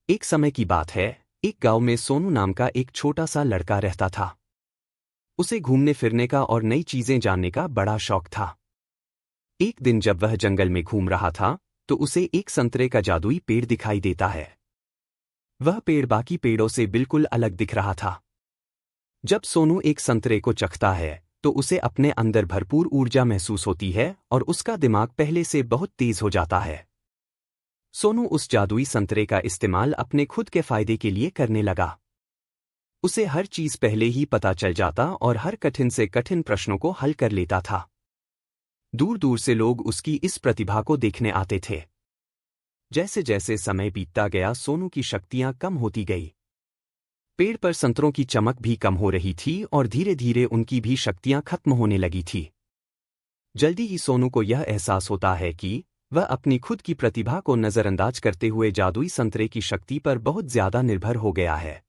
एक समय की बात है, एक गांव में सोनू नाम का एक छोटा सा लड़का रहता था। उसे घूमने फिरने का और नई चीजें जानने का बड़ा शौक था। एक दिन जब वह जंगल में घूम रहा था, तो उसे एक संतरे का जादुई पेड़ दिखाई देता है। वह पेड़ बाकी पेड़ों से बिल्कुल अलग दिख रहा था। जब सोनू एक संतरे को चखता है, तो उसे अपने अंदर भरपूर ऊर्जा महसूस होती है और उसका दिमाग पहले से बहुत तेज हो जाता है। सोनू उस जादुई संतरे का इस्तेमाल अपने खुद के फायदे के लिए करने लगा। उसे हर चीज पहले ही पता चल जाता और हर कठिन से कठिन प्रश्नों को हल कर लेता था। दूर दूर से लोग उसकी इस प्रतिभा को देखने आते थे। जैसे जैसे समय बीतता गया, सोनू की शक्तियां कम होती गई। पेड़ पर संतरों की चमक भी कम हो रही थी और धीरे धीरे उनकी भी शक्तियां खत्म होने लगी थी। जल्दी ही सोनू को यह एहसास होता है कि वह अपनी खुद की प्रतिभा को नजरअंदाज करते हुए जादुई संतरे की शक्ति पर बहुत ज्यादा निर्भर हो गया है।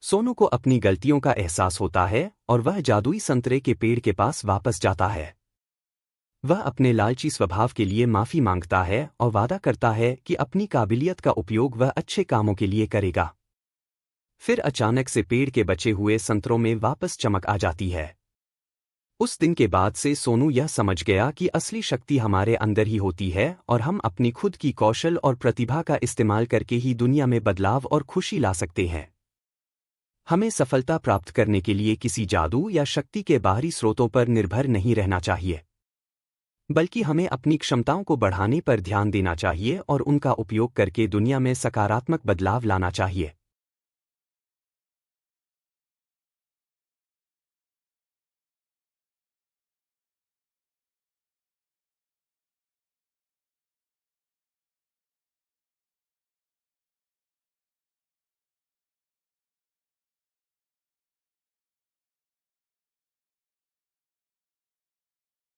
सोनू को अपनी गलतियों का एहसास होता है और वह जादुई संतरे के पेड़ के पास वापस जाता है। वह अपने लालची स्वभाव के लिए माफी मांगता है और वादा करता है कि अपनी काबिलियत का उपयोग वह अच्छे कामों के लिए करेगा। फिर अचानक से पेड़ के बचे हुए संतरों में वापस चमक आ जाती है। उस दिन के बाद से सोनू यह समझ गया कि असली शक्ति हमारे अंदर ही होती है और हम अपनी खुद की कौशल और प्रतिभा का इस्तेमाल करके ही दुनिया में बदलाव और खुशी ला सकते हैं। हमें सफलता प्राप्त करने के लिए किसी जादू या शक्ति के बाहरी स्रोतों पर निर्भर नहीं रहना चाहिए, बल्कि हमें अपनी क्षमताओं को बढ़ाने पर ध्यान देना चाहिए और उनका उपयोग करके दुनिया में सकारात्मक बदलाव लाना चाहिए।